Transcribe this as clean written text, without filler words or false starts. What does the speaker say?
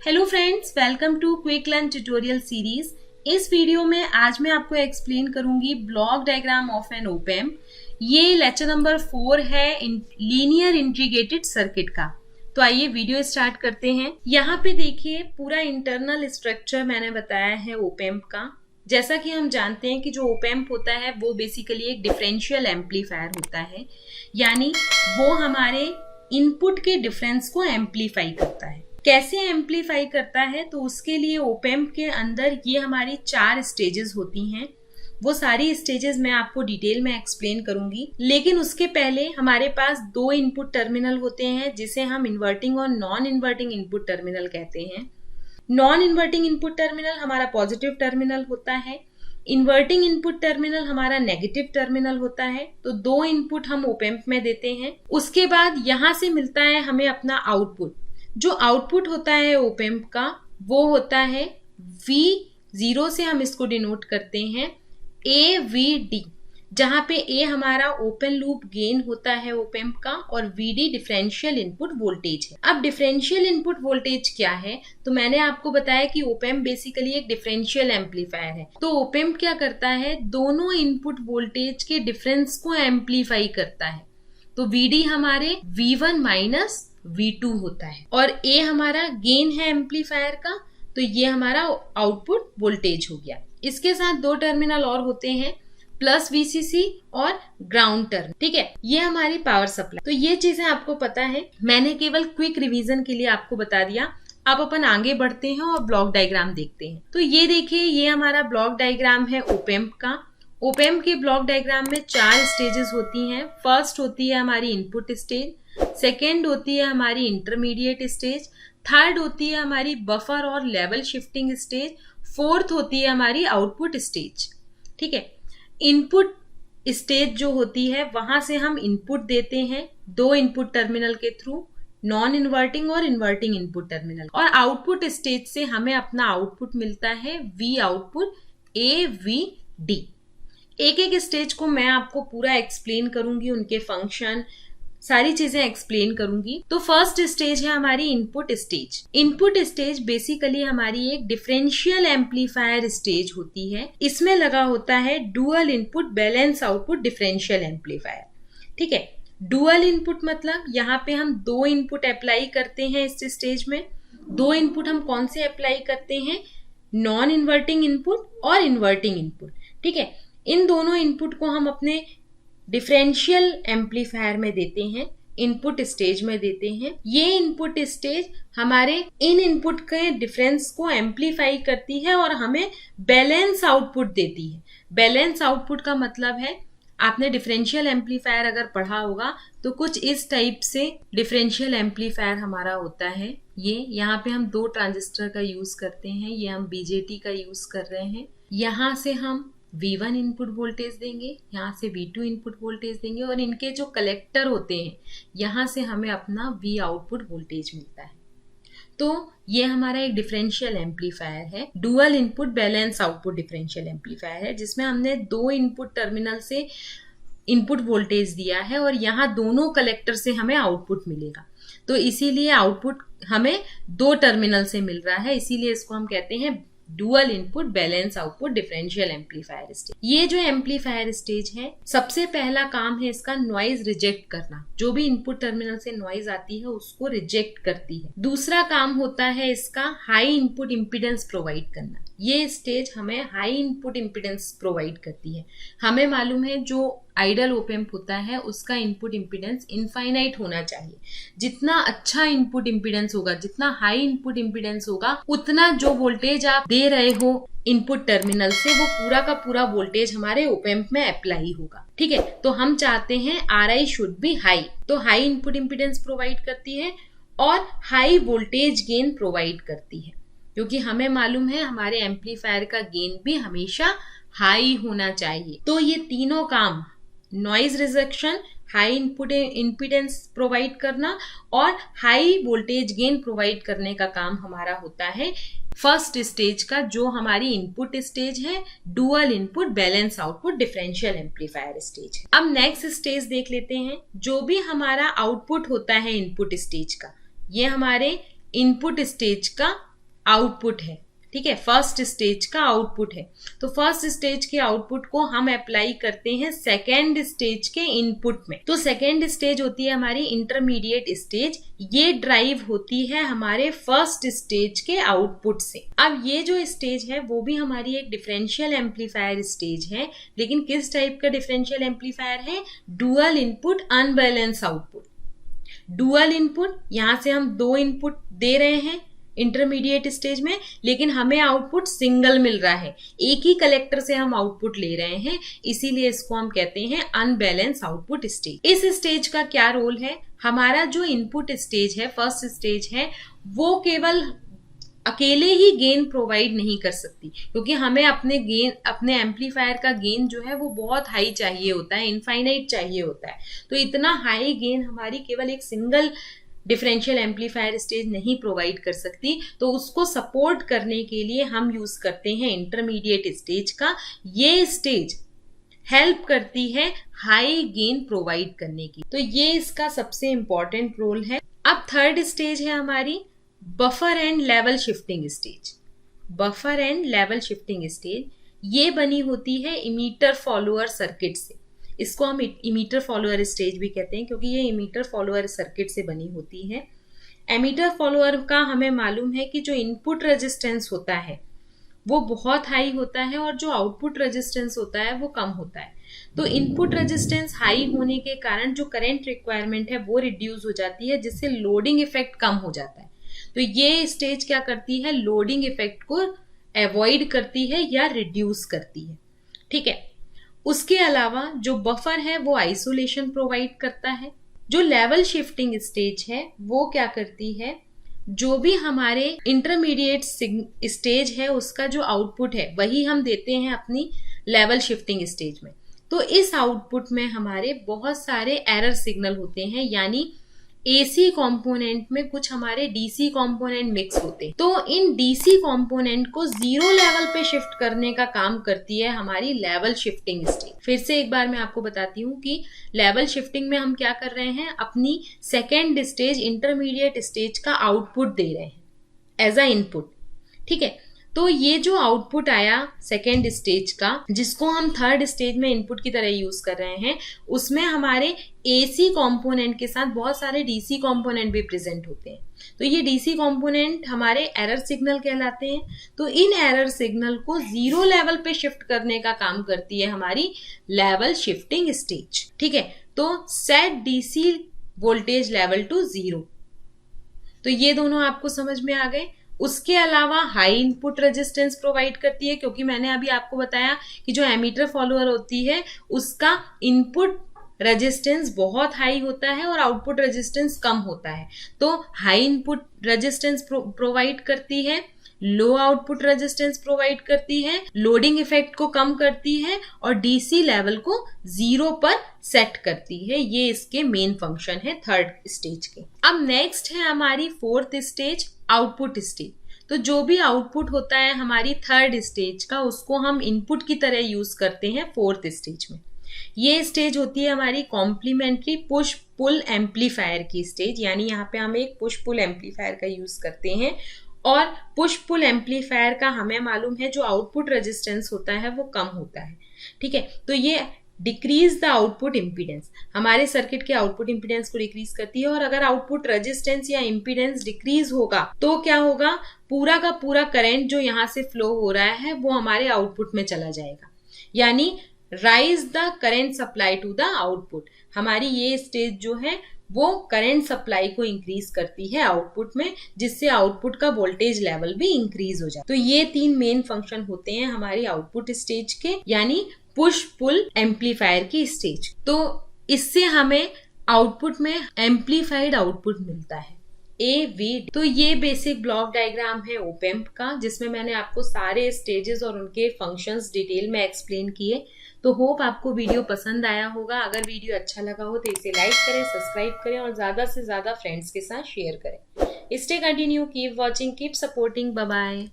Hello friends, welcome to quick learn tutorial series. इस video में आज मैं आपको एक्सप्लेन करूंगी block diagram of an op amp. ये लेक्चर नंबर 4 है लीनियर इंटीग्रेटेड सर्किट का। तो आइए वीडियो स्टार्ट करते हैं। यहाँ पे देखिए पूरा इंटरनल स्ट्रक्चर मैंने बताया है ओप एम्प का। जैसा कि हम जानते हैं कि जो ओप एम्प होता है वो बेसिकली एक डिफरेंशियल एम्पलीफायर होता है, यानी वो हमारे इनपुट के डिफरेंस को एम्पलीफाई करता है। कैसे एम्पलीफाई करता है, तो उसके लिए ओप एम्प के अंदर ये हमारी 4 स्टेजेस होती हैं। वो सारी स्टेजेस मैं आपको डिटेल में एक्सप्लेन करूंगी, लेकिन उसके पहले हमारे पास 2 इनपुट टर्मिनल होते हैं जिसे हम इन्वर्टिंग और नॉन इन्वर्टिंग इनपुट टर्मिनल कहते हैं। नॉन इन्वर्टिंग इनपुट टर्मिनल हमारा पॉजिटिव टर्मिनल होता है, इन्वर्टिंग इनपुट टर्मिनल हमारा नेगेटिव टर्मिनल होता है। तो 2 इनपुट हम ओप एम्प में देते हैं। उसके बाद यहाँ से मिलता है हमें अपना आउटपुट। जो आउटपुट होता है ओप एम्प का वो होता है V0 से हम इसको डिनोट करते हैं AVD, जहां पे A हमारा ओपन लूप गेन होता है ओप एम्प का और VD डिफरेंशियल इनपुट वोल्टेज है। अब डिफरेंशियल इनपुट वोल्टेज क्या है, तो मैंने आपको बताया कि ओप एम्प बेसिकली एक डिफरेंशियल एम्पलीफायर है। तो ओप एम्प क्या करता है, दोनों इनपुट वोल्टेज के डिफरेंस को एम्पलीफाई करता है। तो VD हमारे V1 माइनस V2 होता है और A हमारा गेन है एम्पलीफायर का, तो ये हमारा आउटपुट वोल्टेज हो गया। इसके साथ 2 टर्मिनल और होते हैं, प्लस VCC और ग्राउंड टर्मिनल। ठीक है, ये हमारी पावर सप्लाई। तो ये चीजें आपको पता है, मैंने केवल क्विक रिवीजन के लिए आपको बता दिया। अब अपन आगे बढ़ते हैं और ब्लॉक डायग्राम देखते हैं। तो ये देखिए, ये हमारा ब्लॉक डायग्राम है ओप एम्प का। ओप एम्प के ब्लॉक डायग्राम में 4 स्टेजेस होती हैं। फर्स्ट होती है हमारी इनपुट स्टेज, सेकेंड होती है हमारी इंटरमीडिएट स्टेज, थर्ड होती है हमारी बफर और लेवल शिफ्टिंग स्टेज, फोर्थ होती है हमारी आउटपुट स्टेज। ठीक है, इनपुट स्टेज जो होती है वहां से हम इनपुट देते हैं 2 इनपुट टर्मिनल के थ्रू, नॉन इन्वर्टिंग और इन्वर्टिंग इनपुट टर्मिनल। और आउटपुट स्टेज से हमें अपना आउटपुट मिलता है V आउटपुट AVD। एक एक स्टेज को मैं आपको पूरा एक्सप्लेन करूंगी, उनके फंक्शन सारी चीजें एक्सप्लेन करूंगी। तो फर्स्ट स्टेज है हमारी input stage. Input stage basically हमारी एक डिफरेंशियल एम्पलीफायर स्टेज होती है। इसमें लगा होता है dual input balance output differential amplifier. ठीक है, डुअल इनपुट मतलब यहाँ पे हम 2 इनपुट अप्लाई करते हैं इस स्टेज में। 2 इनपुट हम कौन से अप्लाई करते हैं, नॉन इन्वर्टिंग इनपुट और इन्वर्टिंग इनपुट। ठीक है, इन दोनों इनपुट को हम अपने डिफरेंशियल एम्पलीफायर में देते हैं, इनपुट स्टेज में देते हैं। ये इनपुट स्टेज हमारे इन इनपुट के डिफरेंस को एम्पलीफाई करती है और हमें बैलेंस आउटपुट देती है। बैलेंस आउटपुट का मतलब है, आपने डिफरेंशियल एम्पलीफायर अगर पढ़ा होगा तो कुछ इस टाइप से डिफरेंशियल एम्पलीफायर हमारा होता है। ये यहाँ पे हम 2 ट्रांजिस्टर का यूज करते हैं, ये हम BJT का यूज कर रहे हैं। यहाँ से हम V1 इनपुट वोल्टेज देंगे, यहाँ से V2 इनपुट वोल्टेज देंगे और इनके जो कलेक्टर होते हैं यहाँ से हमें अपना V आउटपुट वोल्टेज मिलता है। तो ये हमारा एक डिफरेंशियल एम्पलीफायर है, dual input balance output differential amplifier है, जिसमें हमने 2 इनपुट टर्मिनल से इनपुट वोल्टेज दिया है और यहाँ दोनों कलेक्टर से हमें आउटपुट मिलेगा। तो इसीलिए आउटपुट हमें 2 टर्मिनल से मिल रहा है, इसीलिए इसको हम कहते हैं dual input balance output differential amplifier stage. ये जो एम्पलीफायर स्टेज है, सबसे पहला काम है इसका नॉइज रिजेक्ट करना। जो भी इनपुट टर्मिनल से नॉइज आती है उसको रिजेक्ट करती है। दूसरा काम होता है इसका हाई इनपुट इम्पीडेंस प्रोवाइड करना। ये स्टेज हमें हाई इनपुट इम्पीडेंस प्रोवाइड करती है। हमें मालूम है जो आइडल ओप एम्प होता है उसका इनपुट इम्पीडेंस इनफाइनाइट होना चाहिए। जितना अच्छा इनपुट इम्पीडेंस होगा, जितना हाई इनपुट इम्पीडेंस होगा, उतना जो वोल्टेज आप दे रहे हो इनपुट टर्मिनल से वो पूरा का पूरा वोल्टेज हमारे ओप एम्प में अप्लाई होगा। ठीक है, तो हम चाहते हैं RI शुड बी हाई। तो हाई इनपुट इम्पीडेंस प्रोवाइड करती है और हाई वोल्टेज गेन प्रोवाइड करती है, क्योंकि हमें मालूम है हमारे एम्पलीफायर का गेन भी हमेशा हाई होना चाहिए। तो ये तीनों काम, noise rejection, high input impedance provide करना और हाई वोल्टेज गेन प्रोवाइड करने का काम हमारा होता है फर्स्ट स्टेज का, जो हमारी इनपुट स्टेज है dual input balance output differential amplifier stage. अब नेक्स्ट स्टेज देख लेते हैं। जो भी हमारा आउटपुट होता है इनपुट स्टेज का, ये हमारे इनपुट स्टेज का आउटपुट है, ठीक है, फर्स्ट स्टेज का आउटपुट है। तो फर्स्ट स्टेज के आउटपुट को हम अप्लाई करते हैं सेकेंड स्टेज के इनपुट में। तो सेकेंड स्टेज होती है हमारी इंटरमीडिएट स्टेज, ये ड्राइव होती है हमारे फर्स्ट स्टेज के आउटपुट से। अब ये जो स्टेज है वो भी हमारी एक डिफरेंशियल एम्पलीफायर स्टेज है, लेकिन किस टाइप का डिफरेंशियल एम्पलीफायर है? Dual input unbalance output. Dual input, यहां से हम 2 इनपुट दे रहे हैं इंटरमीडिएट स्टेज में, लेकिन हमें आउटपुट सिंगल मिल रहा है, एक ही कलेक्टर से हम आउटपुट ले रहे हैं, इसीलिए इसको हम कहते हैं अनबैलेंस आउटपुट स्टेज। इस स्टेज का क्या रोल है? हमारा जो इनपुट स्टेज है, फर्स्ट स्टेज है, वो केवल अकेले ही गेन प्रोवाइड नहीं कर सकती, क्योंकि हमें अपने एम्पलीफायर का गेन जो है वो बहुत हाई चाहिए होता है, इनफाइनाइट चाहिए होता है। तो इतना हाई गेन हमारी केवल एक सिंगल डिफरेंशियल एम्पलीफायर स्टेज नहीं प्रोवाइड कर सकती, तो उसको सपोर्ट करने के लिए हम यूज करते हैं इंटरमीडिएट स्टेज का। ये स्टेज हेल्प करती है हाई गेन प्रोवाइड करने की, तो ये इसका सबसे इंपॉर्टेंट रोल है। अब थर्ड स्टेज है हमारी buffer and level shifting stage. Buffer and level shifting stage ये बनी होती है इमीटर फॉलोअर सर्किट से। इसको हम इमीटर फॉलोअर स्टेज भी कहते हैं, क्योंकि ये इमीटर फॉलोअर सर्किट से बनी होती है। एमीटर फॉलोअर का हमें मालूम है कि जो इनपुट रेजिस्टेंस होता है वो बहुत हाई होता है और जो आउटपुट रेजिस्टेंस होता है वो कम होता है। तो इनपुट रेजिस्टेंस हाई होने के कारण जो करंट रिक्वायरमेंट है वो रिड्यूस हो जाती है, जिससे लोडिंग इफेक्ट कम हो जाता है। तो ये स्टेज क्या करती है? लोडिंग इफेक्ट को अवॉइड करती है या रिड्यूस करती है, ठीक है। उसके अलावा जो बफर है वो आइसोलेशन प्रोवाइड करता है। जो लेवल शिफ्टिंग स्टेज है वो क्या करती है? जो भी हमारे इंटरमीडिएट स्टेज है उसका जो आउटपुट है वही हम देते हैं अपनी लेवल शिफ्टिंग स्टेज में। तो इस आउटपुट में हमारे बहुत सारे एरर सिग्नल होते हैं, यानी एसी कंपोनेंट में कुछ हमारे डीसी कंपोनेंट मिक्स होते हैं। तो इन डीसी कंपोनेंट को 0 लेवल पे शिफ्ट करने का काम करती है हमारी लेवल शिफ्टिंग स्टेज। फिर से एक बार मैं आपको बताती हूँ कि लेवल शिफ्टिंग में हम क्या कर रहे हैं? अपनी सेकेंड स्टेज इंटरमीडिएट स्टेज का आउटपुट दे रहे हैं एज अ इनपुट, ठीक है। तो ये जो आउटपुट आया सेकेंड स्टेज का, जिसको हम थर्ड स्टेज में इनपुट की तरह यूज कर रहे हैं, उसमें हमारे एसी कंपोनेंट के साथ बहुत सारे डीसी कंपोनेंट भी प्रेजेंट होते हैं। तो ये डीसी कंपोनेंट हमारे एरर सिग्नल कहलाते हैं। तो इन एरर सिग्नल को 0 लेवल पे शिफ्ट करने का काम करती है हमारी लेवल शिफ्टिंग स्टेज, ठीक है। तो set DC voltage level to 0। तो ये दोनों आपको समझ में आ गए। उसके अलावा हाई इनपुट रेजिस्टेंस प्रोवाइड करती है, क्योंकि मैंने अभी आपको बताया कि जो एमीटर फॉलोअर होती है उसका इनपुट रेजिस्टेंस बहुत हाई होता है और आउटपुट रेजिस्टेंस कम होता है। तो हाई इनपुट रेजिस्टेंस प्रोवाइड करती है, लो आउटपुट रेजिस्टेंस प्रोवाइड करती है, लोडिंग इफेक्ट को कम करती है और डीसी लेवल को 0 पर सेट करती है। ये इसके मेन फंक्शन है थर्ड स्टेज के। अब नेक्स्ट है हमारी फोर्थ स्टेज, आउटपुट स्टेज। तो जो भी आउटपुट होता है हमारी थर्ड स्टेज का, उसको हम इनपुट की तरह यूज करते हैं फोर्थ स्टेज में। ये स्टेज होती है हमारी कॉम्प्लीमेंट्री पुश पुल एम्पलीफायर की स्टेज, यानी यहाँ पे हम एक पुश पुल एम्पलीफायर का यूज करते हैं। और पुश पुल एम्पलीफायर का हमें मालूम है जो आउटपुट रेजिस्टेंस होता है वो कम होता है, ठीक है। तो ये डिक्रीज द आउटपुट इम्पीडेंस, हमारे सर्किट के आउटपुट इम्पीडेंस को डिक्रीज करती है। और अगर आउटपुट रेजिस्टेंस या इम्पीडेंस डिक्रीज होगा तो क्या होगा? पूरा का पूरा करंट जो यहाँ से फ्लो हो रहा है वो हमारे आउटपुट में चला जाएगा, यानी rise the current supply to the output. हमारी ये स्टेज जो है वो करंट सप्लाई को इंक्रीज करती है आउटपुट में, जिससे आउटपुट का वोल्टेज लेवल भी इंक्रीज हो जाए। तो ये 3 मेन फंक्शन होते हैं हमारी आउटपुट स्टेज के, यानी पुश पुल एम्पलीफायर की स्टेज। तो इससे हमें आउटपुट में एम्पलीफाइड आउटपुट मिलता है, AV। तो ये बेसिक ब्लॉक डायग्राम है ओप एम्प का, जिसमें मैंने आपको सारे स्टेजेस और उनके फंक्शंस डिटेल में एक्सप्लेन किए। तो होप आपको वीडियो पसंद आया होगा। अगर वीडियो अच्छा लगा हो तो इसे लाइक करें, सब्सक्राइब करें और ज्यादा से ज्यादा फ्रेंड्स के साथ शेयर करें। Stay continue, keep watching, keep supporting, bye bye.